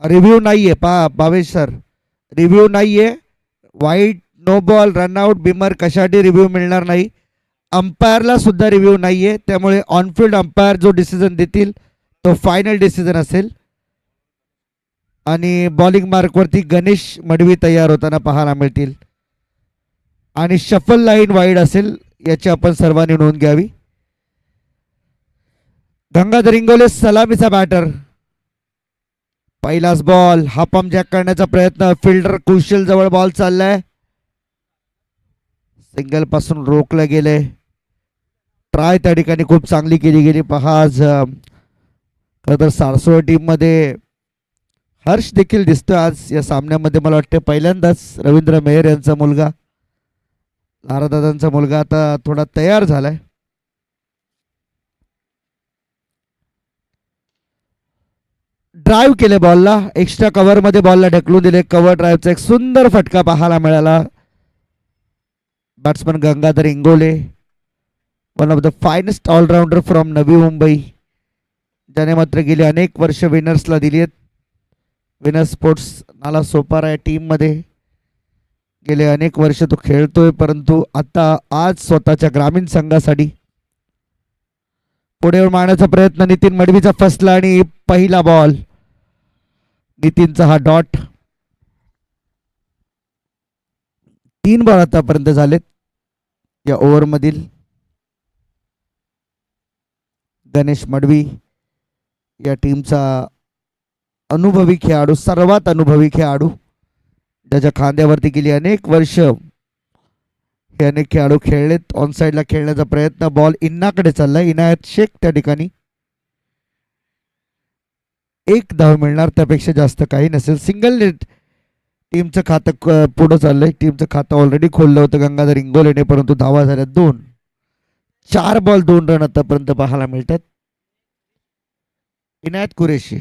Review नाहीये Bhavesh sir, review नाहीये. वाईट, नो बॉल, रनआउट, बिमर कशासाठी रिव्ह्यू मिळणार नाही. अंपायरला सुद्धा रिव्ह्यू नाहीये. त्यामुळे ऑनफिल्ड अंपायर जो डिसिजन देतील तो फायनल डिसिजन असेल. आणि बॉलिंग मार्कवरती गणेश मडवी तयार होताना पाहायला मिळतील. आणि शफल लाईन वाईड असेल याची आपण सर्वांनी नोंद घ्यावी. गंगाधर इंगोले सलामीचा बॅटर. पहिलाच बॉल, हा पंप जॅक करण्याचा प्रयत्न, फिल्डर कुशल जवळ बॉल चाललाय, सिंगल पासून रोखलं गेले. ट्राय त्या ठिकाणी खूप चांगली केली गेली. पहा आज खरं तर सारसोळ टीम मध्ये हर्ष देखील दिसतोय आज या सामन्यामध्ये. मला वाटतं पहिल्यांदाच रवींद्र मेहर यांचा मुलगा, लारादादांचा मुलगा आता थोडा तयार झालाय. ड्राईव्ह केले बॉलला, एक्स्ट्रा कव्हर मध्ये बॉलला ढकलून दिले. कव्हर ड्राईव्हचा एक सुंदर फटका पाहायला मिळाला. Batsman Gangadhar Ingole, one of the finest allrounder from Navi Mumbai, ज्याने मात्र गेली अनेक वर्ष विनर्सला दिली आहेत. विनर्स स्पोर्ट्स नाला सोपारा या टीममध्ये गेले अनेक वर्ष तो खेळतोय, परंतु आता आज स्वतःच्या ग्रामीण संघासाठी पुढे मारण्याचा प्रयत्न. नितीन मडवीचा फसला आणि पहिला बॉल, नितीनचा हा डॉट. 3 बॉल आतापर्यंत झालेत या ओव्हरमधील. गणेश मडवी या टीमचा अनुभवी खेळाडू, सर्वात अनुभवी खेळाडू, ज्याच्या खांद्यावरती गेली अनेक वर्ष हे अनेक खेळाडू खेळलेत. ऑन साईडला खेळण्याचा प्रयत्न, बॉल इन्नाकडे चाललाय. इनायत शेख त्या ठिकाणी. 1 धाव मिळणार, त्यापेक्षा जास्त काही नसेल. Single net. टीमचं खातं पुढं चाललंय. टीमचं खातं ऑलरेडी खोललं होतं गंगाधर इंगोलेने, परंतु धावा झाल्या 2. 4 बॉल 2 रन आतापर्यंत पाहायला मिळतात. Inayat Qureshi.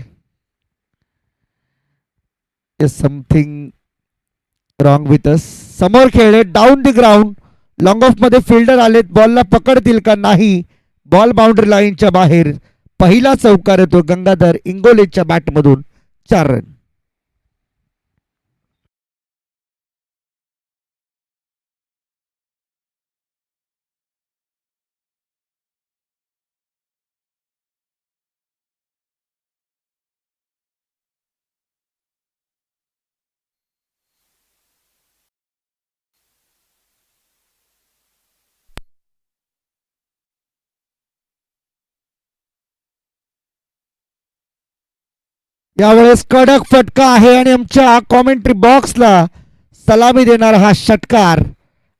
Something wrong with us. समोर खेळले, down the ground, long off मध्ये फिल्डर आलेत. बॉलला पकडतील का नाही. बॉल बाउंड्री लाईनच्या बाहेर. पहिला चौकार येतो गंगाधर इंगोलेच्या बॅटमधून. 4 रन. यावेळेस कडक फटका आहे आणि आमच्या कॉमेंट्री बॉक्सला सलामी देणार हा षटकार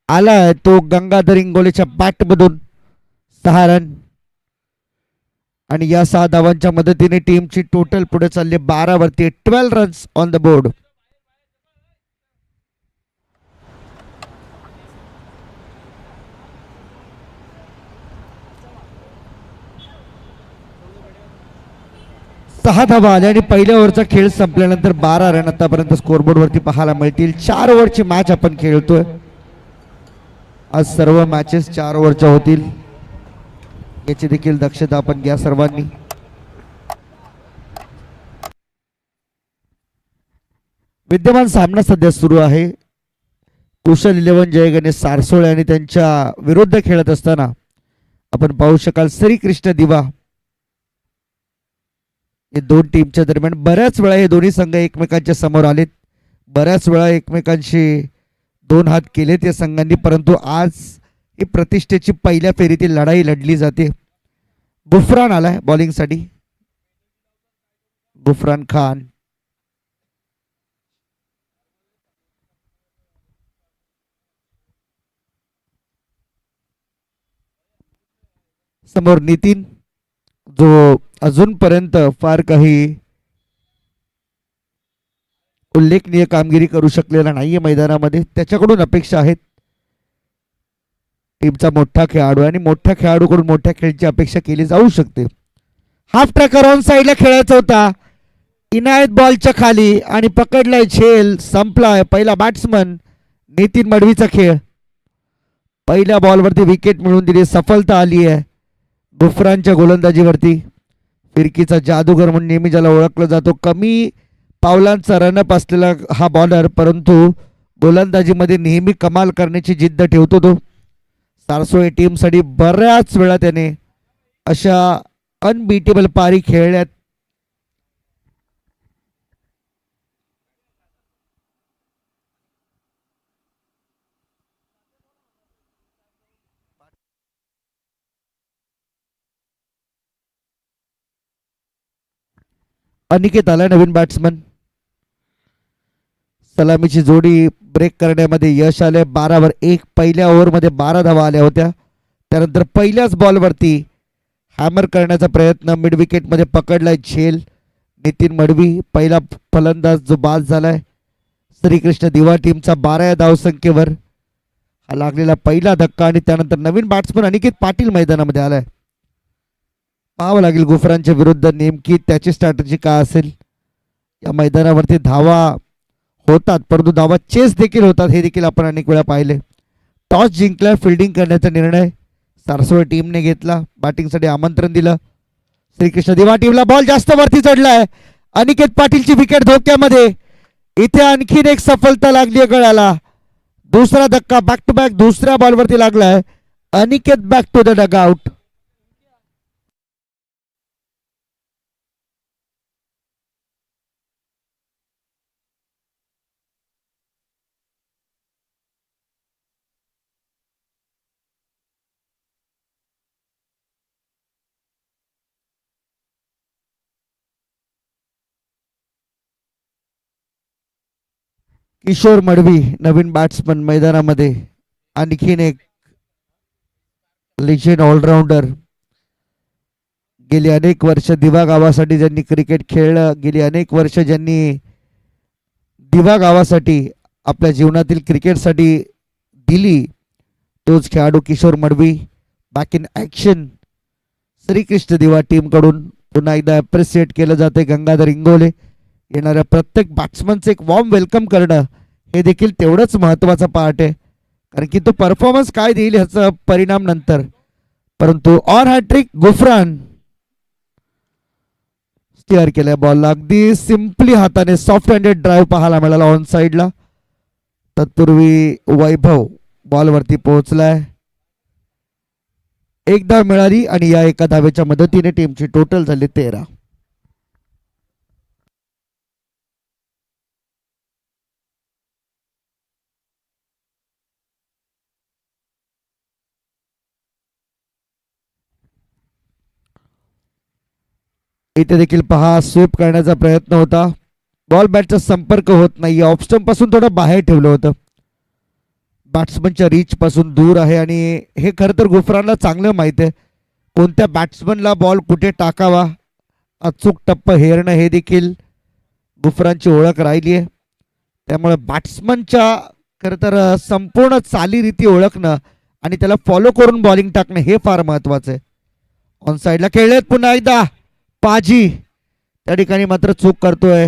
आलाय तो गंगाधर इंगोलेच्या बॅटमधून. 6 रन. आणि या 6 धावांच्या मदतीने टीमची टोटल पुढे चालली 12 वरती. 12 रन्स ऑन द बोर्ड. सहा धावा आल्या आणि पहिल्या ओव्हरचा खेळ संपल्यानंतर 12 रन आतापर्यंत स्कोरबोर्ड वरती पाहायला मिळतील. 4 ओव्हरची मॅच आपण खेळतोय आज. सर्व मॅचेस 4 ओव्हरच्या होतील याची देखील दक्षता आपण घ्या सर्वांनी. विद्यमान सामना सध्या सुरू आहे. कुशल 11 जय गणेश सारसोळे आणि त्यांच्या विरुद्ध खेळत असताना आपण पाहू शकाल श्रीकृष्ण दिवा. हे 2 टीमच्या दरम्यान बऱ्याच वेळा हे दोन्ही संघ एकमेकांच्या समोर आलेत. बऱ्याच वेळा एकमेकांशी 2 हात केलेत या संघांनी, परंतु आज ही प्रतिष्ठेची पहिल्या फेरीतील लढाई लढली जाते. गुफरान आलाय बॉलिंगसाठी. गुफरान खान. समोर नितीन, जो अजूनपर्यंत फार काही उल्लेखनीय कामगिरी करू शकलेला नाहीये मैदानामध्ये. त्याच्याकडून अपेक्षा आहेत. टीमचा मोठा खेळाडू आणि मोठ्या खेळाडूकडून मोठ्या खेळची अपेक्षा केली जाऊ शकते. हाफ ट्रॅकर ऑन साईडला खेळायचा होता. इनायत बॉलच्या खाली आणि पकडलाय झेल. संपलाय पहिला बॅट्समन नितीन मडवीचा खेळ. पहिल्या बॉलवरती विकेट मिळवून दिली. सफलता आली आहे गुफरानच्या गोलंदाजीवरती. फिरकीचा जादूगर म्हणून नेहमी ज्याला ओळखलं जातो. कमी पावलांचा रनअप असलेला हा बॉलर, परंतु गोलंदाजीमध्ये नेहमी कमाल करण्याची जिद्द ठेवतो तो. सारसोळे टीमसाठी बऱ्याच वेळा त्याने अशा अनबीटेबल पारी खेळल्यात. अनिकेत आला नवीन बॅट्समन. सलामीची जोडी ब्रेक करण्यामध्ये यश आले. 12 वर 1. पहिल्या ओव्हरमध्ये 12 धावा आल्या होत्या. त्यानंतर पहिल्याच बॉलवरती हॅमर करण्याचा प्रयत्न मिड विकेटमध्ये पकडलाय झेल. नितीन मडवी पहिला फलंदाज जो बाद झालाय. श्रीकृष्ण दिवा टीमचा 12 या धावसंख्येवर हा लागलेला पहिला धक्का. आणि त्यानंतर नवीन बॅट्समन अनिकेत पाटील मैदानामध्ये आलाय. पाहावं लागेल गुफरांच्या विरुद्ध नेमकी त्याची स्ट्रॅटेजी काय असेल. या मैदानावरती धावा होतात, परंतु धावा चेस देखील होतात, हे देखील आपण अनेक वेळा पाहिले. टॉस जिंकला, फिल्डिंग करण्याचा निर्णय सारसोळे टीमने घेतला. बॅटिंगसाठी आमंत्रण दिलं. श्रीकृष्ण दिवा टीमला बॉल जास्त वरती चढलाय. अनिकेत पाटीलची विकेट धोक्यामध्ये. इथे आणखीन एक सफलता लागली आहे गळाला. दुसरा धक्का बॅक टू बॅक दुसऱ्या बॉलवरती लागलाय. Aniket back to the dugout. Kishor Madvi नवीन बॅट्समन मैदानामध्ये. आणखीन एक लिजेंड ऑलराऊंडर. गेली अनेक वर्ष दिवा गावासाठी ज्यांनी क्रिकेट खेळलं, गेली अनेक वर्ष ज्यांनी दिवा गावासाठी आपल्या जीवनातील क्रिकेटसाठी दिली, तोच खेळाडू Kishor Madvi back in action. Shrikrishna Diva टीमकडून पुन्हा एकदा अप्रिशिएट केलं जाते. गंगाधर इंगोले येणाऱ्या प्रत्येक बॅट्समनचं एक वॉर्म वेलकम करणं हे देखील तेवढंच महत्त्वाचं पार्ट आहे, कारण की तो परफॉर्मन्स काय देईल ह्याचा परिणाम नंतर. परंतु ऑन हॅट्रिक गुफरान स्टिअर केल्या बॉलला. अगदी सिम्पली हाताने सॉफ्ट हँडेड ड्राईव्ह पाहायला मिळाला ऑन साईडला. तत्पूर्वी वैभव बॉलवरती पोहोचलाय. एक धाव मिळाली आणि या एका धावेच्या मदतीने टीमची टोटल झाली 13. इथे देखील पहा स्वीप करण्याचा प्रयत्न होता. बॉल बॅटचा संपर्क होत नाही. ऑफ स्टंप पासून थोडं बाहेर ठेवलं होतं. बॅट्समनच्या रीच पासून दूर आहे आणि हे खरं तर गुफरानला चांगलं माहित आहे कोणत्या बॅट्समनला बॉल कुठे टाकावा. अचूक टप्प हेरणं हे देखील गुफरानची ओळख राहिली आहे. त्यामुळे बॅट्समनच्या खरं तर संपूर्ण चालीरीती ओळखणं आणि त्याला फॉलो करून बॉलिंग टाकणं हे फार महत्वाचं आहे. ऑन साईडला खेळलेत पुन्हा एकदा पाजी. त्या ठिकाणी मात्र चूक करतोय.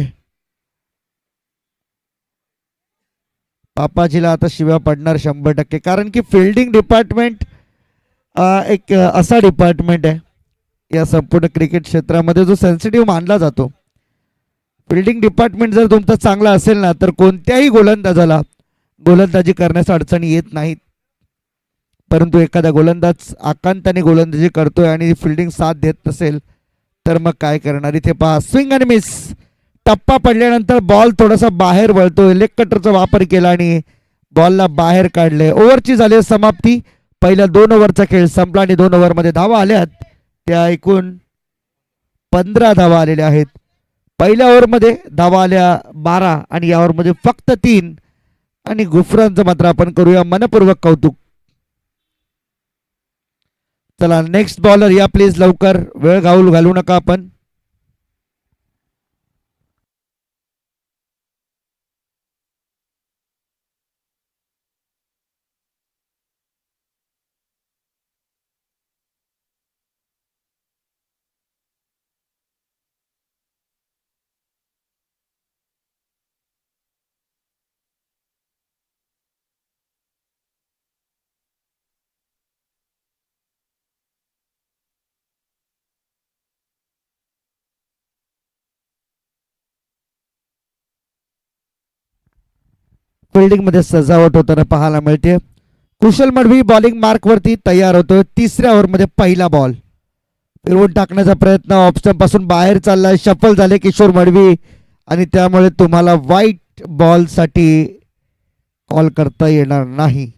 पापाजीला आता शिव्या पडणार 100%, कारण की फिल्डिंग डिपार्टमेंट एक असा डिपार्टमेंट आहे या संपूर्ण क्रिकेट क्षेत्रामध्ये जो सेन्सिटिव्ह मानला जातो. फिल्डिंग डिपार्टमेंट जर तुमचा चांगला असेल ना, तर कोणत्याही गोलंदाजाला गोलंदाजी करण्यास अडचणी येत नाहीत. परंतु एखादा गोलंदाज आकांताने गोलंदाजी करतोय आणि फिल्डिंग साथ देत नसेल तर मग काय करणार. इथे पहा स्विंग आणि मिस. टप्पा पडल्यानंतर बॉल थोडासा बाहेर वळतोय. लेग कटरचा वापर केला आणि बॉलला बाहेर काढले. ओव्हरची झाली समाप्ती. पहिल्या 2 ओव्हरचा खेळ संपला आणि 2 ओव्हरमध्ये धावा आल्यात त्या एकूण 15 धावा आलेल्या आहेत. पहिल्या ओव्हरमध्ये धावा आल्या 12 आणि या ओव्हरमध्ये फक्त 3. आणि गुफरानचं मात्र आपण करूया मनपूर्वक कौतुक. चला नेक्स्ट बॉलर या प्लीज लवकर, वेळ घालू नका आपण. फिल्डिंग मध्ये सजावट होताना पाहायला मिळते. कुशल मडवी बॉलिंग मार्क वरती तयार होतो. तिसऱ्या ओव्हरमध्ये पहिला बॉल फिरवून टाकण्याचा प्रयत्न ऑप्शन पासून बाहेर चाललाय. शफल झाले किशोर मडवी आणि त्यामुळे तुम्हाला व्हाईट बॉल साठी कॉल करता येणार नाही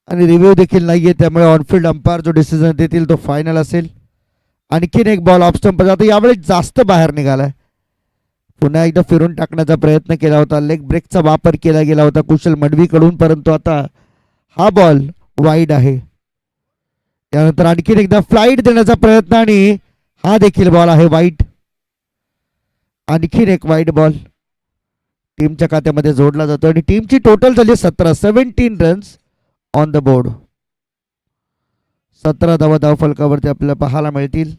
आणि रिव्ह्यू देखील नाहीये. त्यामुळे ऑनफिल्ड अंपायर जो डिसिजन देतील तो फायनल असेल. आणखीन एक बॉल ऑप्शन आता यावेळी जास्त बाहेर निघालाय. पुन्हा एकदा फिरून टाकण्याचा प्रयत्न केला होता. लेग ब्रेकचा वापर केला गेला होता कुशल मडवीकडून, परंतु आता हा बॉल वाईड आहे. त्यानंतर आणखीन एकदा फ्लाईट देण्याचा प्रयत्न आणि हा देखील बॉल आहे वाईड. आणखीन एक वाईड बॉल टीमच्या खात्यामध्ये जोडला जातो आणि टीमची टोटल झाली 17 रन्स ऑन द बोर्ड. 17 धावा धावफलकावरती आपल्याला पाहायला मिळतील.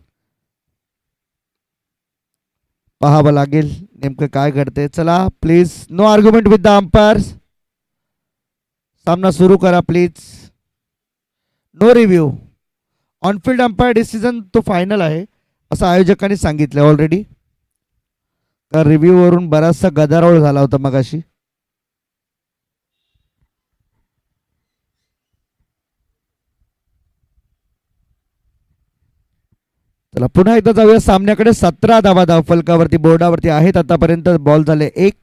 पाहावं लागेल नेमकं काय घडते. चला please no argument with the umpires. सामना सुरू करा please. No review. Onfield umpire decision तो फायनल आहे असं आयोजकांनी सांगितलं ऑलरेडी. तर रिव्ह्यू वरून बराचसा गदारोळ झाला होता मगाशी. चला पुन्हा एकदा जाऊया सामन्याकडे. 17 धावा धावफलकावरती बोर्डावरती आहेत आतापर्यंत. बॉल झाले एक.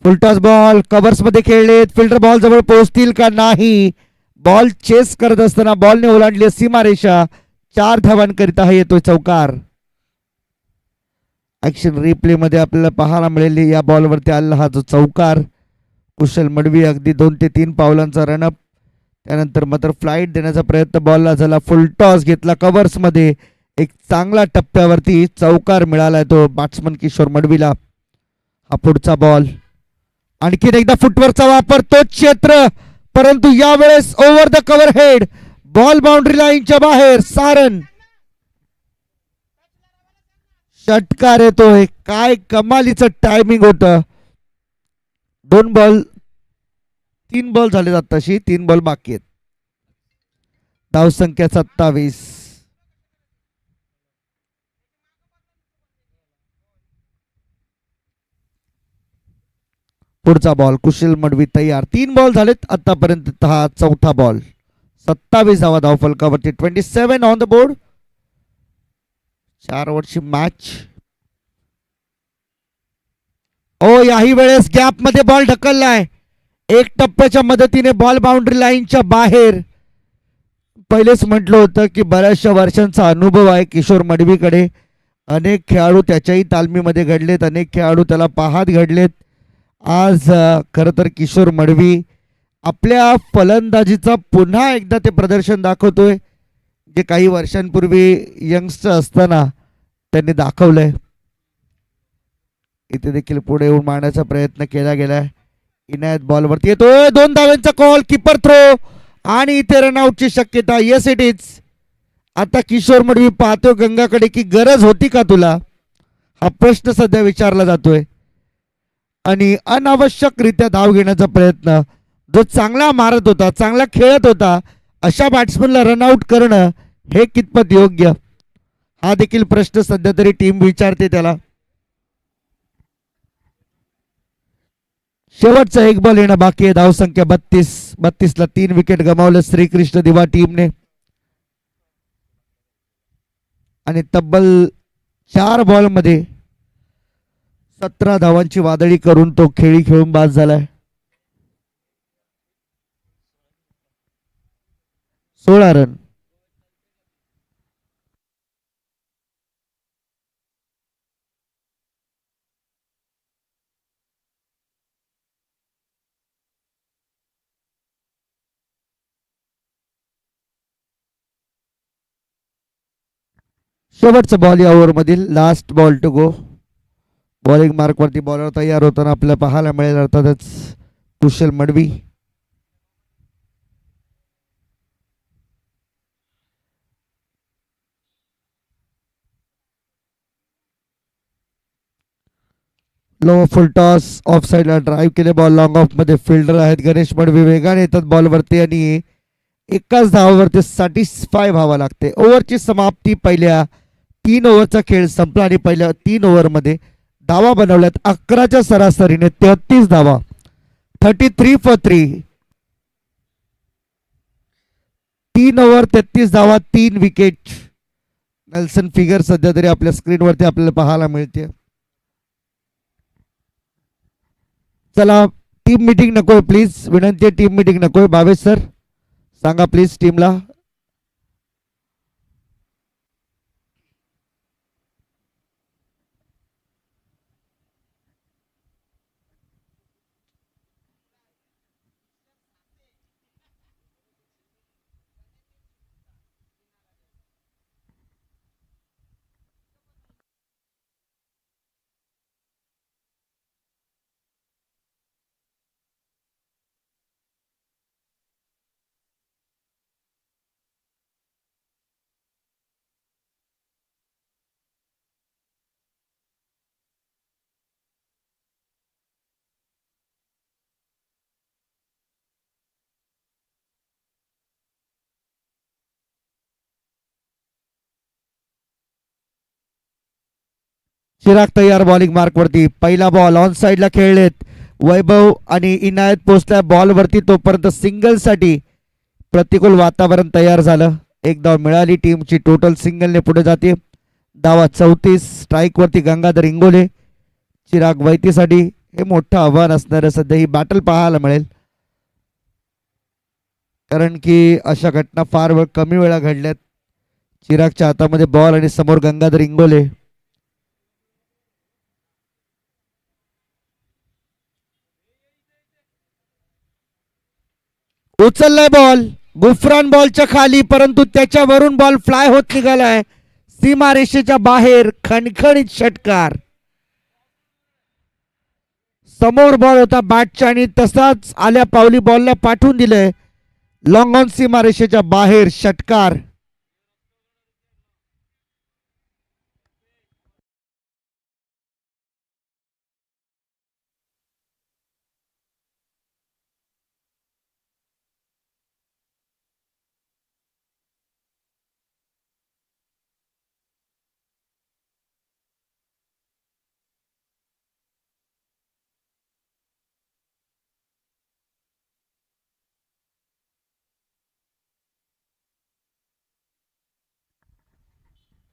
फुलटॉस बॉल कव्हर्स मध्ये खेळलेत. फिल्डर बॉल जवळ पोहोचतील का नाही. बॉल चेस करत असताना बॉलने ओलांडली सीमारेषा. 4 धावांकरिता येतोय चौकार. ऍक्शन रिप्ले मध्ये आपल्याला पाहायला मिळेल या बॉलवरती आलेला हा जो चौकार. कुशल मडवी अगदी 2 ते 3 पावलांचा रनअप. त्यानंतर मात्र फ्लाईट देण्याचा प्रयत्न बॉलला झाला. फुल टॉस घेतला कव्हर्स मध्ये. एक चांगला टप्प्यावरती चौकार मिळालाय तो बॅट्समन किशोर मडवीला. हा पुढचा बॉल. आणखीन एकदा फुटवरचा वापर तोच क्षेत्र, परंतु यावेळेस over the cover head. Ball boundary लाईनच्या बाहेर. 6 रन. षटकार येतोय. काय कमालीचं टायमिंग होतं. 2 बॉल 3 बॉल झाले आताशी. 3 बॉल बाकी आहेत. धावसंख्या 27. पुढचा बॉल कुशल मडवी तयार. 3 बॉल झालेत आतापर्यंत. हा चौथा बॉल. 27 धावा धावफलकावरती. 27 ऑन द बोर्ड. 4 ओव्हरची मॅच. ओ याही वेळेस गॅप मध्ये बॉल ढकललाय. एक टप्प्याच्या मदतीने बॉल बाउंड्री लाईनच्या बाहेर. पहिलेच म्हटलं होतं की बऱ्याचशा वर्षांचा अनुभव आहे किशोर मडवीकडे. अनेक खेळाडू त्याच्याही तालमीमध्ये घडलेत. अनेक खेळाडू त्याला पाहत घडलेत. आज खरं तर किशोर मडवी आपल्या फलंदाजीचा पुन्हा एकदा ते प्रदर्शन दाखवतोय जे काही वर्षांपूर्वी यंगस्टर असताना त्यांनी दाखवलंय. इथे देखील पुढे येऊन मारण्याचा प्रयत्न केला गेलाय. इनायत बॉलवरती येतोय. 2 धावांचा कॉल. कीपर थ्रो आणि इथे रनआउटची शक्यता. Yes it is. आता किशोर मडवी पाहतोय गंगाकडे की गरज होती का तुला. हा प्रश्न सध्या विचारला जातोय आणि अनावश्यकरित्या धाव घेण्याचा प्रयत्न. जो चांगला मारत होता, चांगला खेळत होता, अशा बॅट्समनला रनआउट करणं हे कितपत योग्य, हा देखील प्रश्न सध्या तरी टीम विचारते त्याला. शेवटचा एक बॉल येणं बाकी आहे. धावसंख्या 32. 32 ला 3 विकेट गमावलं श्रीकृष्ण दिवा टीमने आणि तब्बल 4 बॉल मध्ये 17 धावांची वादळी करून तो खेळी खेळून बाद झालाय. 16 रन. शेवटचा बॉल या ओव्हर मधील. Last ball to go. Bowling mark वरती बॉलर तयार होताना आपल्याला पाहायला मिळेल अर्थातच Kushal Madvi. Low full toss off साइडला ड्राईव्ह केले. बॉल लॉंग ऑफ मध्ये फिल्डर आहेत गणेश मडवी. वेगाने येतात बॉलवरती आणि एकाच धावावरती 45 व्हावं लागते. ओव्हरची समाप्ती. पहिल्या 3 ओव्हरचा खेळ संपला आणि पहिल्या 3 ओव्हरमध्ये धावा बनवल्यात 11च्या सरासरीने 33 धावा. 33 for 3. 3 ओव्हर 33 धावा, 3 विकेट. नेल्सन फिगर सध्या तरी आपल्या स्क्रीनवरती आपल्याला पाहायला मिळते. चला टीम मीटिंग नकोय प्लीज, विनंती टीम मीटिंग नकोय. भावेश सर सांगा प्लीज टीमला. चिराग तयार बॉलिंग मार्क वरती. पहिला बॉल ऑन साइडला खेळलेत वैभव आणि इनायत पोचल्या बॉल वरती. तोपर्यंत सिंगल साठी प्रतिकूल वातावरण तयार झालं. एक धाव मिळाली टीमची. टोटल सिंगलने पुढे जाते. धावा 34. स्ट्राईक वरती गंगाधर इंगोले. चिराग वैतीसाठी हे मोठं आव्हान असणार. सध्या ही बॅटल पाहायला मिळेल, कारण की अशा घटना फार कमी वेळा घडल्यात. चिरागच्या हातामध्ये बॉल आणि समोर गंगाधर इंगोले. उचललाय बॉल गुफरान बॉलच्या खाली, परंतु त्याच्यावरून बॉल फ्लाय होत निघालाय सीमारेषेच्या बाहेर. खणखणीत षटकार. समोर बॉल होता बॅटच्या आणि तसाच आल्या पावली बॉलला पाठवून दिलंय लॉंग ऑन सीमारेषेच्या बाहेर. षटकार.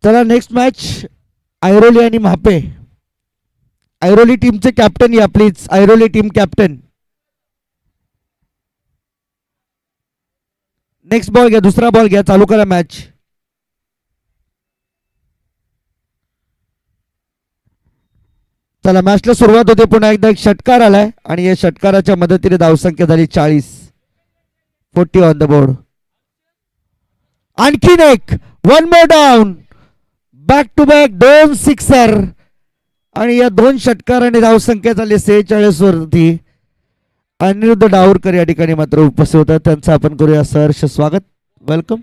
चला नेक्स्ट मॅच ऐरोली आणि म्हापे. ऐरोली टीमचे कॅप्टन या please. Airoli team captain. Next ball घ्या, दुसरा बॉल घ्या, चालू करा मॅच. चला मॅचला सुरुवात होते. पुन्हा एकदा एक षटकार आलाय आणि या षटकाराच्या मदतीने धावसंख्या झाली 40. 40 ऑन द बोर्ड. आणखीन एक. One more down. Back to back 2 sixer आणि या 2 षटकाराने धावसंख्या झाली 46 वरती. अनिरुद्ध डावरकर या ठिकाणी मात्र उपस्थित होतात. त्यांचं आपण करूया सहर्ष स्वागत. वेलकम.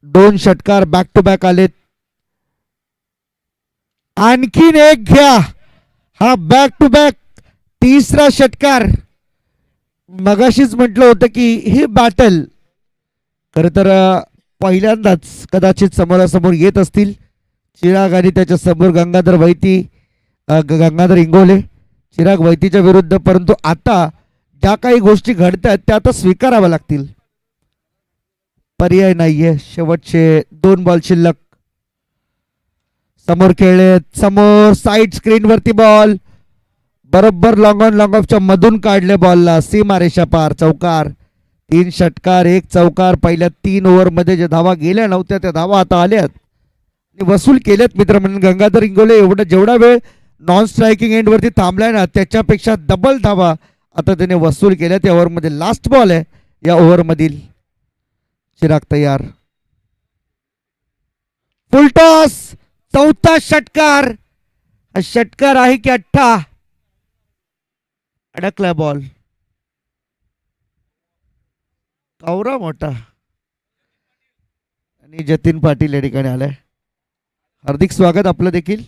दोन षटकार बॅक टू बॅक आलेत. आणखीन एक घ्या. हा बॅक टू बॅक तिसरा षटकार. मगाशीच म्हटलं होतं की ही बॅटल खर तर पहिल्यांदाच कदाचित समोरासमोर येत असतील. चिराग आणि त्याच्या समोर गंगाधर वैती, गंगाधर इंगोले. चिराग वैतीच्या विरुद्ध. परंतु आता ज्या काही गोष्टी घडतात त्या आता स्वीकाराव्या लागतील. पर्याय नाहीये. शेवटचे 2 बॉल शिल्लक. समोर खेळले. समोर साइड स्क्रीन वरती बॉल बरोबर लॉंग ऑन लॉंग ऑफच्या मधून काढले बॉलला. सीमारेषा पार. चौकार. 3 षटकार 1 चौकार. पहिल्या 3 ओव्हर मध्ये जे धावा गेल्या नव्हत्या त्या धावा आता आल्यात आणि वसूल केल्यात मित्र. म्हणून गंगाधर इंगोले जेवढा वेळ नॉन स्ट्रायकिंग एंड वरती थांबलाय ना त्याच्यापेक्षा डबल धावा आता त्याने वसूल केल्यात. या ओव्हर मध्ये लास्ट बॉल आहे या ओव्हर मधील. चिराग तयार. फुल टॉस. चौथा षटकार. हा षटकार आहे की अठ्ठा. अडकला बॉल. कावरा मोठा. आणि जतीन पाटील या ठिकाणी आलाय. हार्दिक स्वागत आपलं देखील.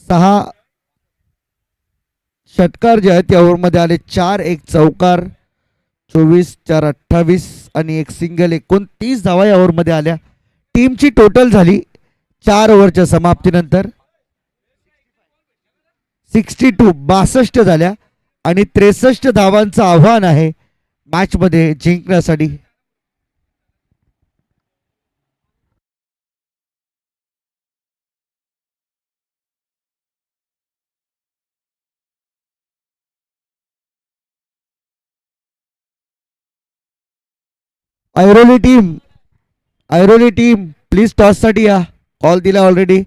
6 षटकार जे आहेत या ओव्हरमध्ये आले. 4 एक चौकार, 24 4 28 आणि एक सिंगल. 29 धावा या ओव्हरमध्ये आल्या. टीमची टोटल झाली 4 ओव्हरच्या समाप्तीनंतर 62 झाल्या आणि 63 धावांचं आव्हान आहे मॅच मध्ये जिंकण्यासाठी. ऐरोली टीम प्लीज टॉस साठी या. कॉल दिला ऑलरेडी,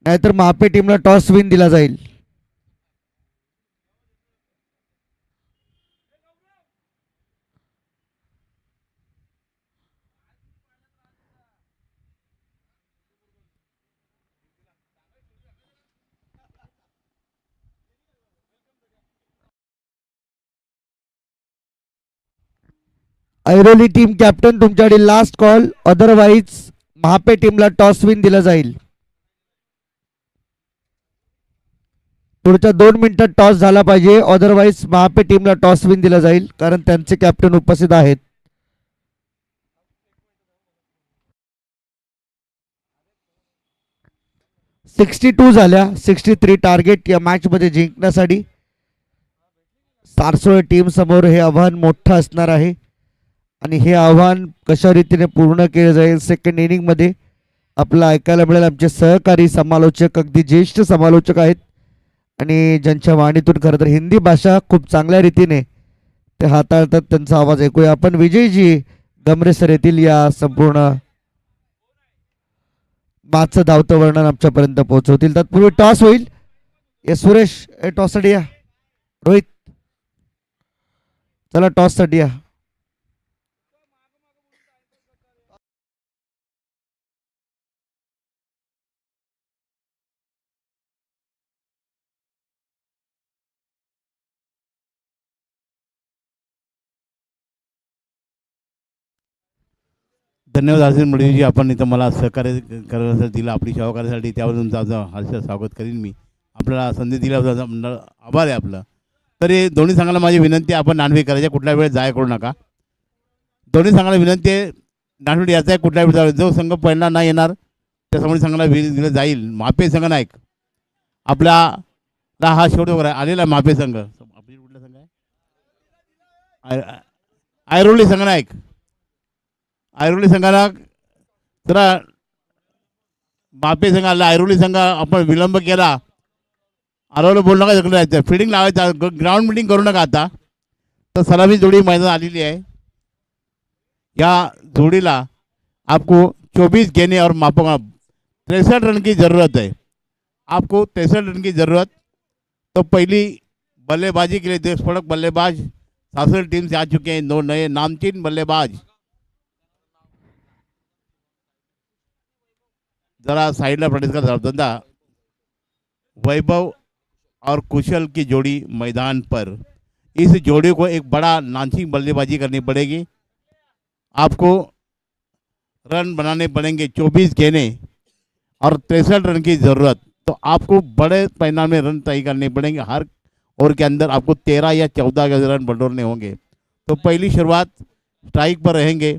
नाहीतर महापे टीमला टॉस विन दिला जाईल. ऐरोली टीम कॅप्टन तुमच्याकडे लास्ट कॉल, अदरवाईज महापे टीमला टॉस विन दिला जाईल. पुढच्या 2 मिनिटात टॉस झाला पाहिजे, अदरवाईज महापे टीमला टॉस विन दिला जाईल, कारण त्यांचे कॅप्टन उपस्थित आहेत. झाल्या. 63 टार्गेट या मॅच मध्ये जिंकण्यासाठी. सारसोळे टीम समोर हे आव्हान मोठं असणार आहे आणि हे आव्हान कशा रीतीने पूर्ण केलं जाईल सेकंड इनिंग मध्ये आपलं ऐकायला मिळेल. आमचे सहकारी समालोचक, अगदी ज्येष्ठ समालोचक आहेत आणि ज्यांच्या वाणीतून खरं तर हिंदी भाषा खूप चांगल्या रीतीने ते हाताळतात. त्यांचा आवाज ऐकूया आपण. विजयजी गमरे सर येथील या संपूर्ण मॅचचं धावतं वर्णन आमच्यापर्यंत पोहोचवतील. तत्पूर्वी टॉस होईल. सुरेश टॉस साठी या. रोहित चला टॉस साठी या. धन्यवाद आसिफ मुळीजी, आपण इथं मला सहकार्य करण्यासाठी दिलं, आपली सेवा करण्यासाठी. त्यावर तुमचं हर्ष स्वागत करीन मी. आपल्याला संधी दिल्याबद्दल आभार आहे आपलं. तरी दोन्ही संघाला माझी विनंती आहे, आपण नाणवे करायचे, कुठल्या वेळेस जाय करू नका. दोन्ही संघाला विनंती आहे, नाणवे यायचा आहे, कुठल्या वेळेस जायचं. जो संघ पहिला नाही येणार त्या समोर संघाला दिलं जाईल. मापे संघ नायक आपल्याला हा शेवट वगैरे आलेला मापे संघ. आपली कुठला संघ आहे? ऐरोली संघ नायक. ऐरोली संघाला जरा मापे संघाला ऐरोली संघ आपण विलंब केला, आरोला बोलू नका, जायचं फिल्डिंग लावायचं, ग्राउंड मिटिंग करू नका. आता तर सलामी जोडी मैदान आलेली आहे. या जोड़ीला आपको 24 गेंदे और मापो 63 रन की ज़रूरत है. आपको 63 रन की ज़रूरत. तो पहली बल्लेबाजी के लिए देशफड़क बल्लेबाज सासर टीम से आ चुके हैं 2 नए नामचीन बल्लेबाज. जरा साइडला प्रैक्टिस का धंधा. वैभव और कुशल की जोड़ी मैदान पर. इस जोड़ी को एक बड़ा लांचिंग बल्लेबाजी करनी पड़ेगी. आपको रन बनाने पड़ेंगे. 24 गेंदे और 63 रन की ज़रूरत. तो आपको बड़े पैमाने में रन तय करने पड़ेंगे. हर ओवर के अंदर आपको 13 या 14 के रन बटोरने होंगे. तो पहली शुरुआत स्ट्राइक पर रहेंगे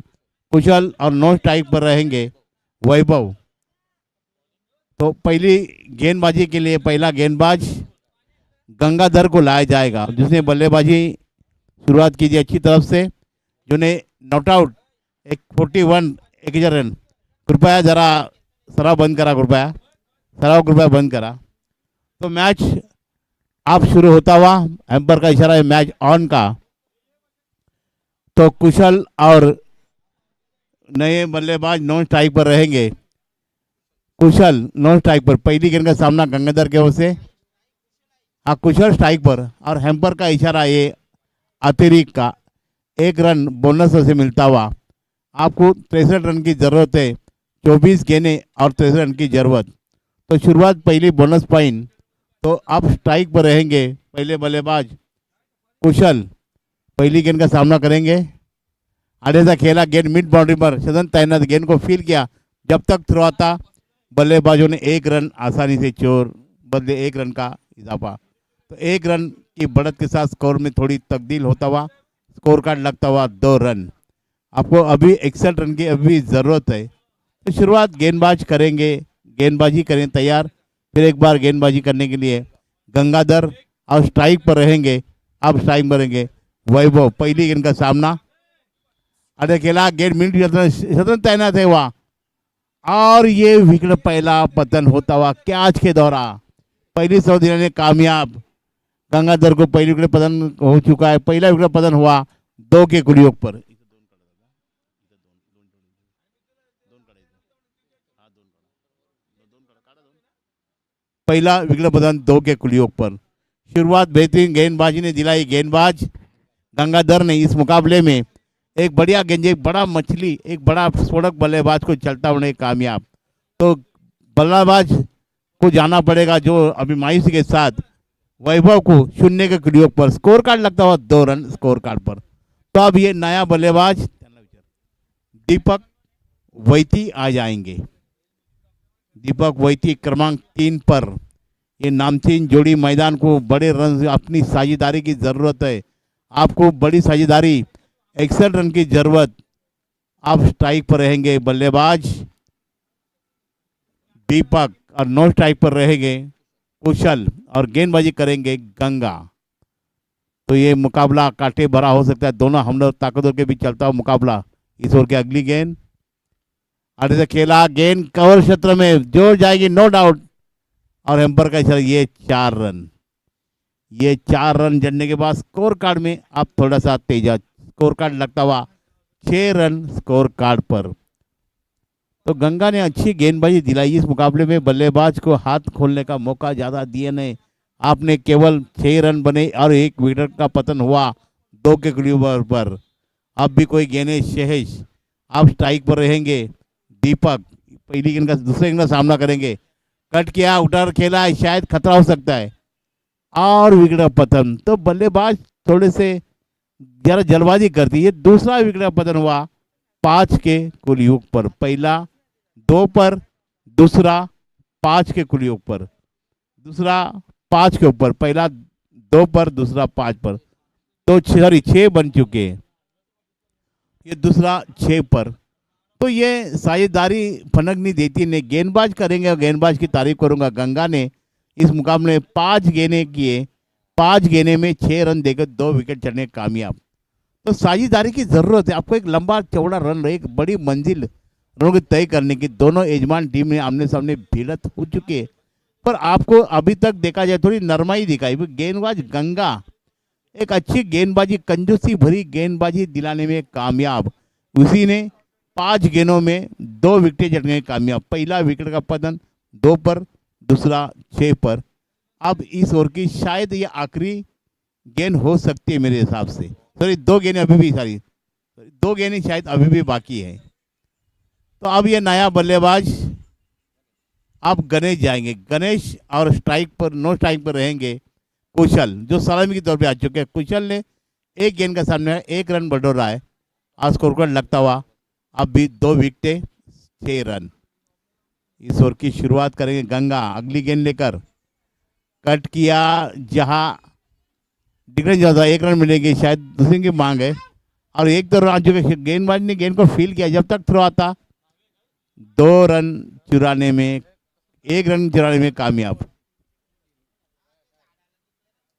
कुशल और नॉन स्ट्राइक पर रहेंगे वैभव. तो पहली गेंदबाजी के लिए पहला गेंदबाज गंगाधर को लाया जाएगा, जिसने बल्लेबाजी शुरुआत की अच्छी तरफ से, जिन्हें नॉट आउट एक 41 1000 रन. कृपया जरा सराव बंद करा, कृपया बंद करा. तो मैच आप शुरू होता हुआ एम्पायर का इशारा है मैच ऑन का. तो कुशल और नए बल्लेबाज नॉन स्ट्राइक पर रहेंगे. कुशल नॉन स्ट्राइक पर. पहली गेंद का सामना गंगाधर के ओर से. हाँ, कुशल स्ट्राइक पर और हैम्पर का इशारा ये अतिरिक्त का 1 रन बोनस से मिलता हुआ. आपको 63 रन की ज़रूरत है. 24 गेंदें और 63 रन की ज़रूरत. तो शुरुआत पहली बोनस पॉइंट. तो आप स्ट्राइक पर रहेंगे पहले बल्लेबाज कुशल. पहली गेंद का सामना करेंगे। आधे से खेला, गेंद मिड बाउंड्री पर, सदन तैनात, गेंद को फील किया, जब तक थ्रो आता बल्लेबाजों ने 1 रन आसानी से चोर, बदले 1 रन का इजाफा। तो 1 रन की बढ़त के साथ स्कोर में थोड़ी तब्दील होता हुआ स्कोर कार्ड लगता हुआ 2 रन। आपको अभी 61 रन की अभी ज़रूरत है। तो शुरुआत गेंदबाज करेंगे, गेंदबाजी करें तैयार। फिर एक बार गेंदबाजी करने के लिए गंगाधर और स्ट्राइक पर रहेंगे। अब स्ट्राइक पर रहेंगे वैभव। पहली गेंद का सामना, अरे खेला, गेंद मिनट सदन तैनात है वहाँ, और ये विकेट पहला पतन होता हुआ कैच के दौरान पहली सऊदी ने कामयाब। गंगाधर को पहली विकेट पतन हो चुका है। पहला विकेट पतन हुआ 2 के कुलयोग पर। पहला विकेट पतन 2 के कुलयोग पर। शुरुआत बेहतरीन गेंदबाजी ने दिलाई। गेंदबाज गंगाधर ने इस मुकाबले में एक बढ़िया गेंद, एक बड़ा मछली, एक बड़ा स्फोटक बल्लेबाज को चलता होने कामयाब। तो बल्लेबाज को जाना पड़ेगा जो अभी मायूसी के साथ वैभव को 0 के कुलयोग पर। स्कोर कार्ड लगता हुआ 2 रन स्कोर कार्ड पर। तो अब ये नया बल्लेबाज दीपक वैती आ जाएंगे। दीपक वैती क्रमांक 3 पर। ये नामचीन जोड़ी मैदान को बड़े रन से अपनी साझेदारी की जरूरत है। आपको बड़ी साझेदारी, 61 रन की जरूरत। आप स्ट्राइक पर रहेंगे बल्लेबाज दीपक और नो स्ट्राइक पर रहेंगे कुशल और गेंदबाजी करेंगे गंगा। तो ये मुकाबला कांटे भरा हो सकता है। दोनों हमलों ताकतों के बीच चलता हुआ मुकाबला। इस ओवर की अगली गेंद, आधे से खेला, गेंद कवर क्षेत्र में जोर जाएगी, नो डाउट, और एम्पर का इशारा। ये 4 रन, ये 4 रन जड़ने के बाद स्कोर कार्ड में आप थोड़ा सा तेजा, स्कोर कार्ड लगता हुआ 6 रन स्कोर कार्ड पर। तो गंगा ने अच्छी गेंदबाजी दिलाई इस मुकाबले में। बल्लेबाज को हाथ खोलने का मौका ज़्यादा दिए नहीं। आपने केवल 6 रन बने और 1 विकेट का पतन हुआ 2 के कुलयोग पर। अब भी कोई गेंदें शेष। आप स्ट्राइक पर रहेंगे दीपक। पहली गेंद का दूसरे गेंद का सामना करेंगे। कट किया, उटर खेला, शायद खतरा हो सकता है, और विकेट का पतन। तो बल्लेबाज थोड़े से जरा जल्दबाजी करती है। दूसरा विकेट का पतन हुआ 5 के कुलयोग पर। पहला 2 पर, दूसरा 5 के कुलयोग पर। दूसरा 5 के ऊपर, पहला 2 पर, दूसरा 5 पर। तो 6 बन चुके हैं। ये दूसरा 6 पर। तो ये साझेदारी फनक नहीं देती ने। गेंदबाज करेंगे और गेंदबाज की तारीफ करूंगा। गंगा ने इस मुकाबले में 5 गेंदें किए, 5 गेंदें में 6 रन देकर 2 विकेट चढ़ने कामयाब। तो साझेदारी की जरूरत है। आपको एक लंबा चौड़ा रन, एक बड़ी मंजिल रनों की तय करने की। दोनों यजमान टीम में आमने सामने भिड़त हो चुके हैं, पर आपको अभी तक देखा जाए थोड़ी नरमाई दिखाई। गेंदबाज गंगा एक अच्छी गेंदबाजी, कंजूसी भरी गेंदबाजी दिलाने में कामयाब। उसी ने 5 गेंदों में 2 विकेट चढ़ने कामयाब। पहला विकेट का पतन 2 पर, दूसरा 6 पर। अब इस ओवर की शायद ये आखिरी गेंद हो सकती है मेरे हिसाब से। सॉरी, 2 गेंदें अभी भी, सॉरी 2 गेंदें शायद अभी भी बाकी है। तो अब ये नया बल्लेबाज अब गणेश जाएंगे। गणेश और स्ट्राइक पर, नो स्ट्राइक पर रहेंगे कुशल, जो सलामी के तौर पे आ चुके हैं। कुशल ने 1 गेंद का सामने 1 रन बटोरा है और स्कोर कार्ड लगता हुआ अब भी 2 विकेटें 6 रन। इस ओवर की शुरुआत करेंगे गंगा अगली गेंद लेकर। कट किया, जहां डिफरेंस ज़्यादा 1 रन मिलेगी, शायद दूसरे की मांग है, और एक तो रन चुके। गेंदबाज ने गेंद को फील किया, जब तक थ्रो आता 2 रन चुराने में, 1 रन चुराने में कामयाब।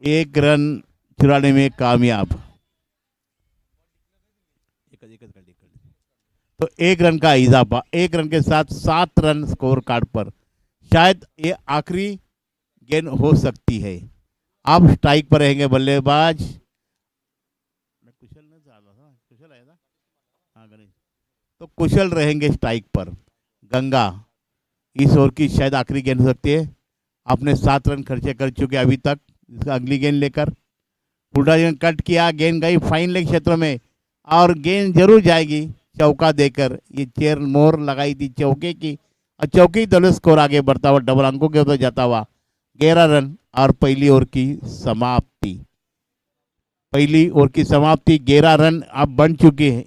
1 रन चुराने में कामयाब। तो 1 रन का इजाफा, 1 रन के साथ 7 रन स्कोर कार्ड पर। शायद ये आखिरी गेंद हो सकती है। अब स्ट्राइक पर रहेंगे बल्लेबाज कुशल आया था, हाँ गणेश। तो कुशल रहेंगे स्ट्राइक पर। गंगा इस ओवर की शायद आखिरी गेंद हो सकती है। आपने 7 रन खर्चे कर चुके अभी तक। इसका अगली गेंद लेकर उल्टा गेंद कट किया, गेंद गई फाइन लेग क्षेत्र में, और गेंद जरूर जाएगी चौका देकर। ये चेयर मोहर लगाई थी चौके की, और चौके ही दौलत स्कोर आगे बढ़ता हुआ डबल अंकों के ऊपर जाता हुआ 11 रन और पहली ओवर की समाप्ति। पहली ओवर की समाप्ति, 11 रन अब बन चुके हैं।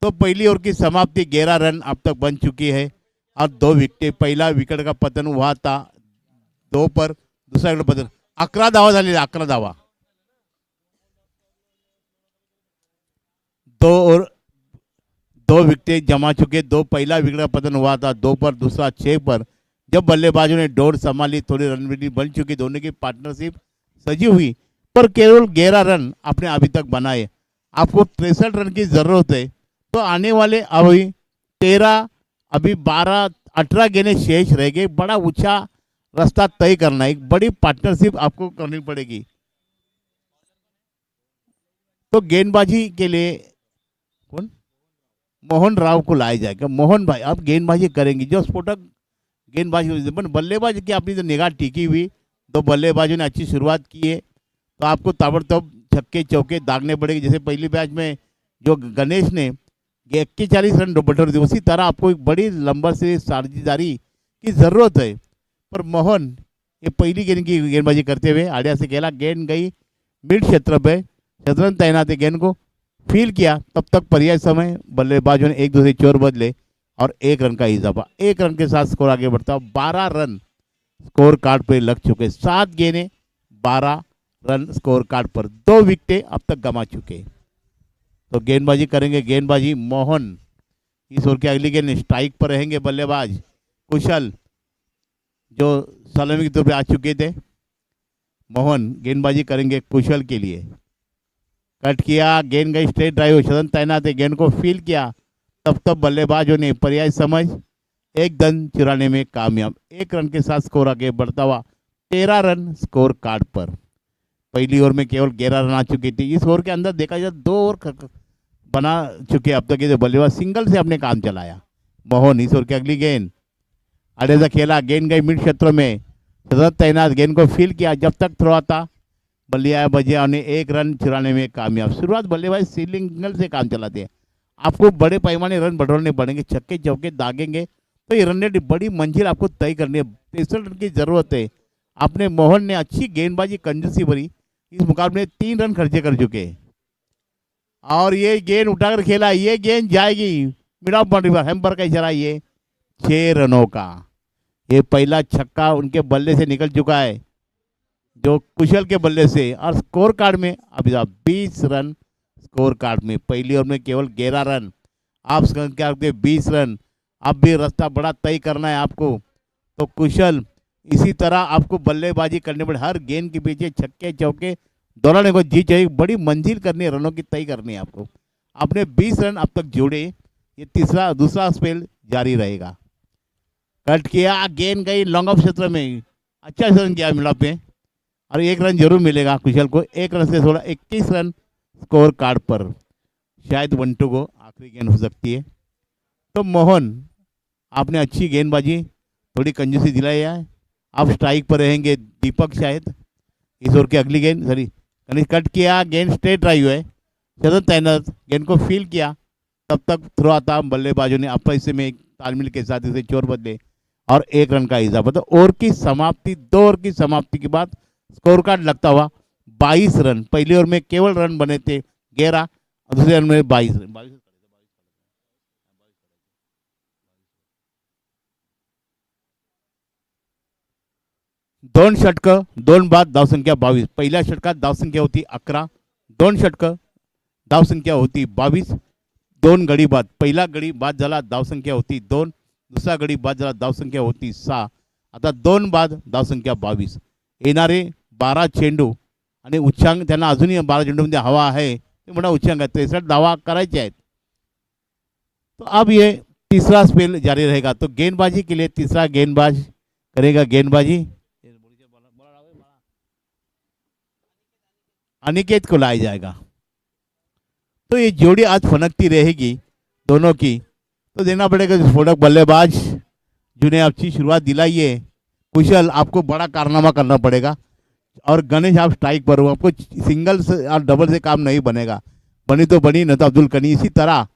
तो पहली ओवर की समाप्ति, 11 रन अब तक बन चुकी है और 2 विकेट, पहला विकेट का पतन हुआ था 2 पर, दूसरा विकेट पतन, 11 धावा झालेले, 11 धावा, 2 विकेट जमा चुके, 2 पहला विकेट का पतन हुआ था 2 पर, दूसरा 6 पर। जब बल्लेबाजों ने डोर संभाली, थोड़ी रणनीति बन चुकी, दोनों की पार्टनरशिप सजी हुई, पर केवल 11 रन आपने अभी तक बनाए। आपको 63 रन की जरूरत है, तो आने वाले अभी 13, अभी 12, 18 गेंदें शेष रह गए। बड़ा ऊंचा रास्ता तय करना है, एक बड़ी पार्टनरशिप आपको करनी पड़ेगी। तो गेंदबाजी के लिए कौन, मोहन राव को लाया जाएगा। मोहन भाई आप गेंदबाजी करेंगे, जो स्फोटक गेंदबाजी, बल्लेबाज की अपनी तो निगाह टिकी हुई, तो बल्लेबाजों ने अच्छी शुरुआत की है, तो आपको ताबड़तोड़ छक्के चौके दागने पड़ेंगे। जैसे पहली मैच में जो गणेश ने 41 रन बटोर दिए, उसी तरह आपको एक बड़ी लंबा से साझेदारी की जरूरत है। पर मोहन ये पहली गेंद की गेंदबाजी करते हुए आड़िया से खेला, गेंद गई मिड क्षेत्र पे, शतरंज तैनात गेंद को फील किया, तब तक पर्याय समय बल्लेबाजों ने एक दूसरे चोर बदले और 1 रन का इजाफा, 1 रन के साथ स्कोर आगे बढ़ता। 12 रन स्कोर कार्ड पर लग चुके, 7 गेंदें 12 रन स्कोर कार्ड पर, 2 विकेटें अब तक गंवा चुके। तो गेंदबाजी करेंगे, गेंदबाजी मोहन, इस ओवर की अगली गेंद स्ट्राइक पर रहेंगे बल्लेबाज कुशल, जो सलामी के तौर पे आ चुके थे। मोहन गेंदबाजी करेंगे कुशल के लिए, कट किया, गेंद गई स्ट्रेट ड्राइव, शतरन तैनात है, गेंद को फील किया, तब तक बल्लेबाजों ने पर्याय समझ एक रन चुराने में कामयाब, 1 रन के साथ स्कोर आगे बढ़ता हुआ 13 रन स्कोर कार्ड पर। पहली ओवर में केवल 11 रन आ चुकी थी, इस ओवर के अंदर देखा जाए 2 ओवर बना चुके अब तक ये बल्लेबाज सिंगल से अपने काम चलाया। मोहन इस ओवर की अगली गेंद आड़े से खेला, गेंद गई मिड क्षेत्र में, शतरंज तैनात, गेंद को फील किया, जब तक थ्रो आता बल्लेबाजियों ने 1 रन चुराने में कामयाब। शुरुआत बल्लेबाज सिंगल से काम चलाते हैं, आपको बड़े पैमाने रन बटोरने पड़ेंगे, छक्के चौके दागेंगे तो ये रन रेट बड़ी मंजिल आपको तय करनी है। 63 रन की जरूरत है। आपने मोहन ने अच्छी गेंदबाजी कंजूसी भरी, इस मुकाबले में 3 रन खर्चे कर चुके और ये गेंद उठाकर खेला, ये गेंद जाएगी mid of boundary per, hamper का इशारा, ये 6 रनों का ये पहला छक्का उनके बल्ले से निकल चुका है, जो कुशल के बल्ले से, और स्कोर कार्ड में अभी 20 रन स्कोर कार्ड में। पहली ओवर में केवल 11 रन, आप क्या 20 रन, अब भी रास्ता बड़ा तय करना है आपको। तो कुशल इसी तरह आपको बल्लेबाजी करने पड़े, हर गेंद के पीछे छक्के चौके दौड़ाने को जी चाहिए, बड़ी मंजिल करनी है, रनों की तय करनी है आपको। आपने 20 रन अब तक जोड़े, ये दूसरा स्पेल जारी रहेगा। कट किया, गेंद गई लॉन्ग ऑफ क्षेत्र में, अच्छा रन किया मिला पे, और 1 रन जरूर मिलेगा कुशल को, 1 रन से थोड़ा 21 रन स्कोर कार्ड पर, शायद 1-2 को आखिरी गेंद हो सकती है। तो मोहन आपने अच्छी गेंदबाजी, थोड़ी कंजूसी दिलाई है, आप स्ट्राइक पर रहेंगे। दीपक शायद इस ओवर की अगली गेंद, सॉरी कट किया, गेंद स्ट्रेट ड्राइव है, शतरंज तैनात, गेंद को फील किया, तब तक थ्रो आता, बल्लेबाजों ने आपस हिस्से में एक तालमेल के साथ इसे चोर बदले और 1 रन का इजाफा। तो ओवर की समाप्ति, 2 ओवर की समाप्ति के बाद स्कोर कार्ड लगता हुआ 22 रन, पहली ओवर में केवल रन बने थे 11 और दूसरे रन में 22 रन। 2 षटकं 2 बाद धावसंख्या 22, पहिल्या षटकात धावसंख्या होती 11, 2 षटकं धावसंख्या होती 22, 2 गडी बाद, पहिला गडी बाद झाला धावसंख्या होती 2, दुसरा गडी बाद झाला धावसंख्या होती 6, आता 2 बाद धावसंख्या 22। येणारे 12 चेंडू आणि उच्चांक त्यांना अजूनही 12 चेंडूमध्ये हवा आहे, ते मोठा उच्चांक आहे, 63 धावा करायचे आहेत। तो अब ये तीसरा स्पेल जारी रहेगा। तो गेंदबाजी के लिए तीसरा गेंदबाज करेगा गेंदबाजी, अनिकेत को लाया जाएगा। तो ये जोड़ी आज फनकती रहेगी दोनों की, तो देना पड़ेगा स्फोटक बल्लेबाज जिन्हें अच्छी शुरुआत दिलाई है। कुशल आपको बड़ा कारनामा करना पड़ेगा, और गणेश आप स्ट्राइक पर हो, आपको सिंगल से और डबल से काम नहीं बनेगा, बनी तो बनी न तो अब्दुल कनी, इसी तरह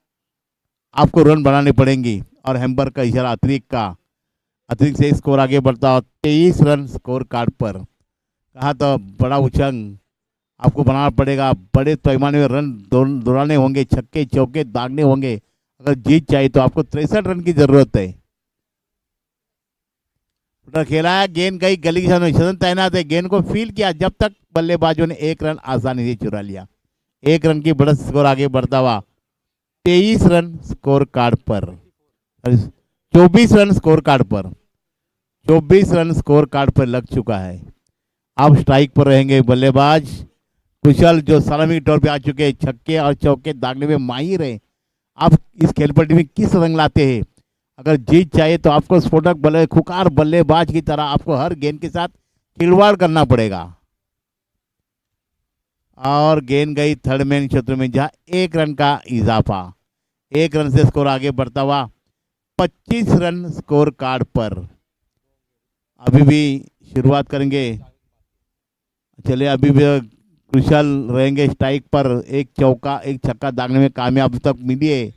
आपको रन बनाने पड़ेंगे। और हेम्बर का इशारा अतिरिक्त का, अतिरिक्त से स्कोर आगे बढ़ता हो 23 रन स्कोर कार्ड पर। कहा तो बड़ा उछंग आपको बनाना पड़ेगा, बड़े पैमाने में रन दौड़ाने होंगे, छक्के चौके दागने होंगे। अगर जीत चाहिए तो आपको 63 रन की जरूरत है। खेला है, गेंद गई गली के सामने, सदन तैनात है, गेंद को फील किया, जब तक बल्लेबाजों ने 1 रन आसानी से चुरा लिया। 1 रन की बढ़त, स्कोर आगे बढ़ता हुआ 23 रन स्कोर कार्ड पर, 24 रन स्कोर कार्ड पर, 24 रन स्कोर कार्ड पर लग चुका है। अब स्ट्राइक पर रहेंगे बल्लेबाज कुशल, जो सलामी के तौर पे आ चुके हैं, छक्के और चौके दागने में माहिर है। आप इस खेलपट्टी में किस रंग लाते हैं? अगर जीत चाहिए तो आपको स्फोटक खुकार बल्लेबाज की तरह आपको हर गेंद के साथ खिलवाड़ करना पड़ेगा। और गेंद गई थर्ड मैन क्षेत्र में, जहां 1 रन का इजाफा, 1 रन से स्कोर आगे बढ़ता हुआ 25 रन स्कोर कार्ड पर। अभी भी शुरुआत करेंगे, चले अभी भी कुशल रहेंगे स्ट्राइक पर। 1 चौका 1 छक्का दागने में कामयाब तक मिली है।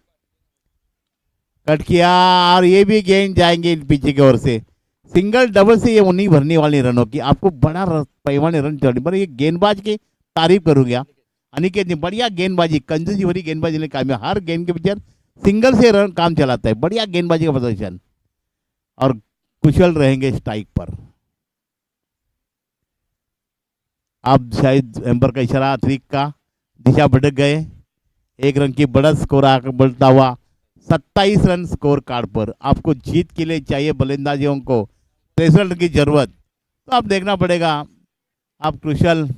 कट किया और ये भी गेंद जाएंगे पीछे की ओर से। सिंगल डबल से ये नहीं भरने वाली रनों की, आपको बड़ा पैमाने रन चढ़ने पर। ये गेंदबाज की तारीफ करूंगा, अनिकेत ने बढ़िया गेंदबाजी, कंजूसी भरी गेंदबाजी ने कामयाब, हर गेंद के पीछे सिंगल से रन काम चलाता है, बढ़िया गेंदबाजी का प्रदर्शन। और कुशल रहेंगे स्ट्राइक पर। अब शायद एम्पर का इशारा, अतिरिक्त का दिशा भटक गए। 1 रन की बढ़त, स्कोर आगे बढ़ता हुआ 27 रन स्कोर कार्ड पर। आपको जीत के लिए चाहिए बल्लेबाजों को 63 रन की जरूरत, तो आप देखना पड़ेगा। आप कुशल,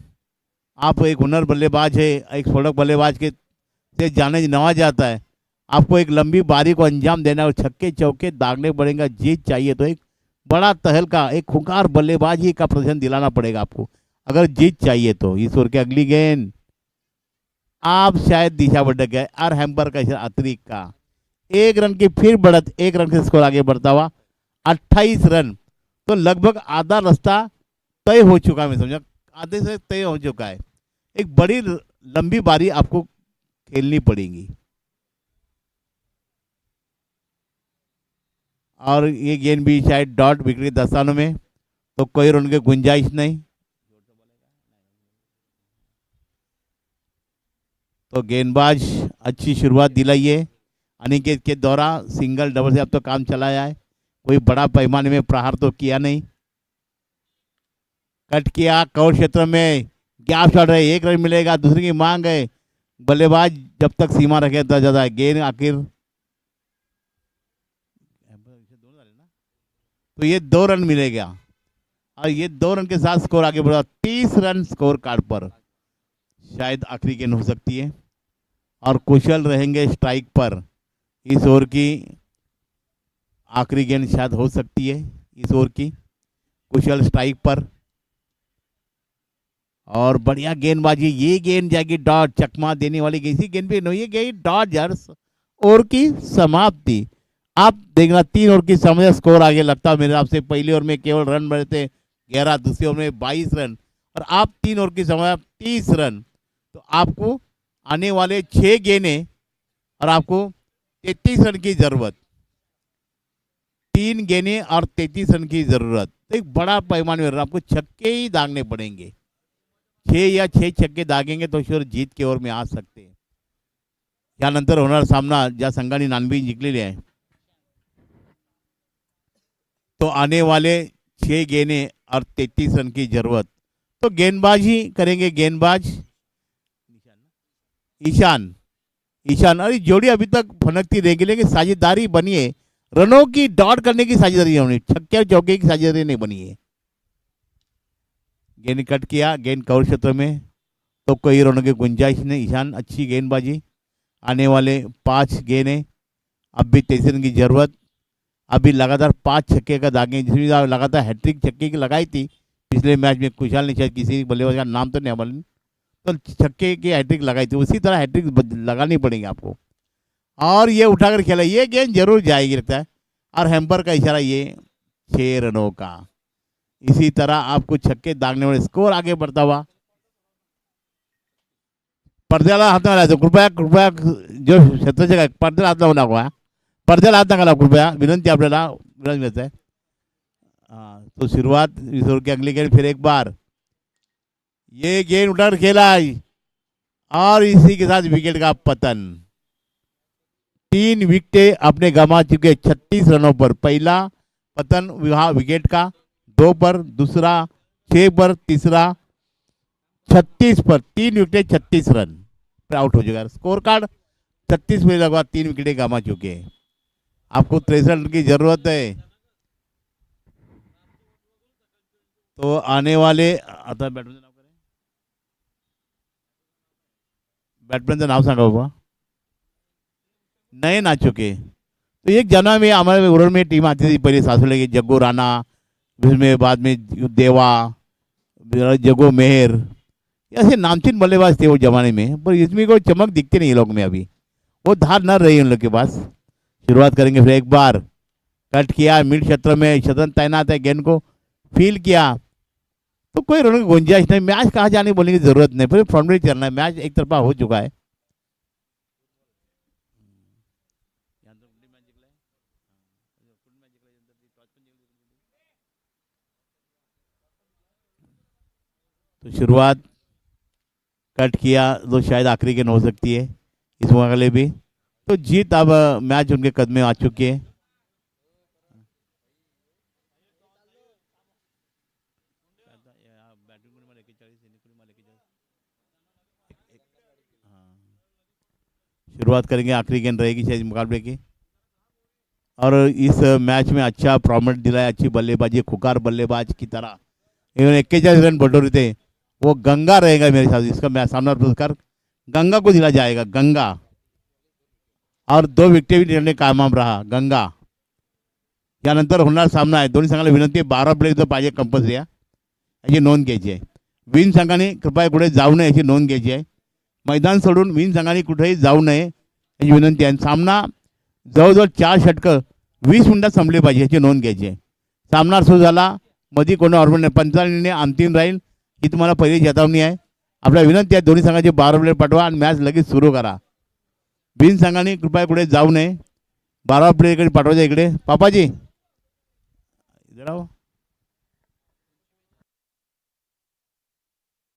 आप एक हुनर बल्लेबाज है, एक स्फोटक बल्लेबाज के से जाने नवाजा जाता है। आपको एक लंबी बारी को अंजाम देना और छक्के चौके दागने पड़ेंगे। जीत चाहिए तो एक बड़ा तहलका, एक खुंखार बल्लेबाजी का प्रदर्शन दिलाना पड़ेगा आपको, अगर जीत चाहिए तो। इस ओवर की अगली गेंद, आप शायद दिशा भटक गए और हैम्पर का इशारा, अतिरिक्त का 1 रन की फिर बढ़त, 1 रन से स्कोर आगे बढ़ता हुआ 28 रन। तो लगभग आधा रास्ता तय हो चुका है, मैं समझा आधे से तय हो चुका है। एक बड़ी लंबी बारी आपको खेलनी पड़ेगी। और ये गेंद भी शायद डॉट विकेट दस्तानों में, तो कोई रन की गुंजाइश नहीं। तो गेंदबाज अच्छी शुरुआत दिलाई है अनिकेत के द्वारा, सिंगल डबल से अब तो काम चलाया है, कोई बड़ा पैमाने में प्रहार तो किया नहीं। कट किया, कवर क्षेत्र में गैप शॉट है, 1 रन मिलेगा, दूसरे की मांग है। बल्लेबाज जब तक सीमा रखे तब ज्यादा है। गेंद आखिर तो ये 2 रन मिलेगा और ये 2 रन के साथ स्कोर आगे बढ़ा 30 रन स्कोर कार्ड पर। शायद आखिरी गेंद हो सकती है और कुशल रहेंगे स्ट्राइक पर। इस ओवर की आखिरी गेंद शायद हो सकती है इस ओवर की। कुशल स्ट्राइक पर और बढ़िया गेंदबाजी, ये गेंद जाएगी डॉट, चकमा देने वाली इसी गेंद पे नहीं गई डॉट यार। ओवर की समाप्ति। आप देखना 3 ओवर की समय, स्कोर आगे लगता है मेरे हिसाब से। पहले ओवर में केवल रन बने थे 11, दूसरे ओवर में 22 रन, और आप 3 ओवर की समय 30 रन। तो आपको आने वाले 6 गेंदें और आपको 33 रन की जरूरत, 3 गेंदें और 33 रन की जरूरत। तो एक बड़ा पैमाने में आपको छक्के ही दागने पड़ेंगे। 6 या 6 छक्के दागेंगे तो श्योर जीत के ओर में आ सकते हैं। यानंतर होणार सामना ज्या संघाने नाणेफेक जिंकलेली आहे, तो आने वाले 6 गेंदें और 33 रन की जरूरत। तो गेंदबाज ही करेंगे, गेंदबाज ईशान। ईशान और जोड़ी अभी तक फनकती रहेगी, लेकिन साझेदारी बनी है, रनों की डॉट करने की साझेदारी होनी, छक्के और चौके की साझेदारी नहीं बनी है। गेंद कट किया, गेंद कवर क्षेत्र में, तो कोई रनों की गुंजाइश नहीं। ईशान अच्छी गेंदबाजी, आने वाले 5 गेंदें, अब भी 23 रन की जरूरत। अभी लगातार 5 छक्के का दागे, जिसमें लगातार हैट्रिक छक्के की लगाई थी पिछले मैच में। कुशाल ने शायद किसी बल्लेबाज का नाम तो नहीं मालूम, तो छक्के की हैट्रिक लगाई थी, उसी तरह हैट्रिक लगानी पड़ेगी आपको। और ये उठाकर खेला, ये गेंद जरूर जाएगी लगता है। और हैम्पर का इशारा, ये 6 रनों का। इसी तरह आपको छक्के दागने वाले, स्कोर आगे बढ़ता हुआ। पडद्याला हात घालायचं कृपया, कृपया जो क्षेत्राचे काय पडद्याला हात लावू नका, पडद्याला हात नका लावू कृपया, विनंती आपल्याला विनंती आहे। तो शुरुआत 20 ओवर की अगली गेंद फिर एक बार ये गेंद उधर खेला और इसी के साथ विकेट का पतन। 3 विकेटें अपने गंवा चुके 36 रनों पर। पहला पतन विकेट का 2 पर, दूसरा 6 पर, तीसरा 36 पर। 3 विकेटें 36 रन पर आउट हो जाएगा। स्कोर कार्ड 36 में लगभग 3 विकेटें गंवा चुके हैं। आपको 63 रन की जरूरत है। तो आने वाले आता बैट्समैन का नाम सांगा बाबा नए ना चुके। तो एक जना में हमारे उरण में टीम आती थी पहले सासुले की जग्गू राणा, उसमें बाद में देवा, जग्गू मेहर, ऐसे नामचीन बल्लेबाज थे वो जमाने में। पर इसमें कोई चमक दिखती नहीं लोग में अभी, वो धार न रही उन लोग के पास। शुरुआत करेंगे फिर एक बार कट किया मिड क्षेत्र में, शतरंज तैनात है, गेंद को फील किया तो कोई रनों की गुंजाइश नहीं। मैच कहाँ जाने बोलने की जरूरत नहीं, फिर फ्रंट में चलना है। मैच एक तरफा हो चुका है। तो शुरुआत कट किया तो शायद आखिरी गेंद हो सकती है इस मुकाबले भी। तो जीत अब मैच उनके कदम में आ चुकी है। शुरुआत करेंगे, आखिरी गेंद रहेगी शायद मुकाबले की। और इस मैच में अच्छा परफॉर्मेंस दिलाया, अच्छी बल्लेबाजी, खुकार बल्लेबाज की तरह इन्होंने 41 रन बटोरे थे। वो गंगा रहेगा मेरे साथ। इसका मैं सामना पुरस्कार गंगा को दिला जाएगा, गंगा। और 2 विकेट भी निर्णय कामयाब रहा गंगा। यानंतर होणार सामना आहे। दोन्ही संघाला विनंती आहे 12 प्लेयर पाहिजे कंपल्सरी याची नोंद घ्यायची आहे। विन संघाने कृपया कुठे जाऊ नये याची नोंद घ्यायची आहे। मैदान सोडून विन संघाने कुठेही जाऊ नये याची विनंती आहे। सामना जवळजवळ 4 षटकं 20 मिनिटात संपली पाहिजे याची नोंद घ्यायची आहे। सामना सुरू झाला, मध्ये कोणी ऑर्डर नाही, पंचांनी अंतिम राहील ही तुम्हाला पहिली चेतावणी आहे। आपल्या विनंती आहे दोन्ही संघाचे 12 प्लेयर पाठवा आणि मॅच लगेच सुरू करा। बिन संघाने कृपया कुठे जाऊ नये, 12 प्लेयरकडे पाठवायचं इकडे। पापाजी इकडे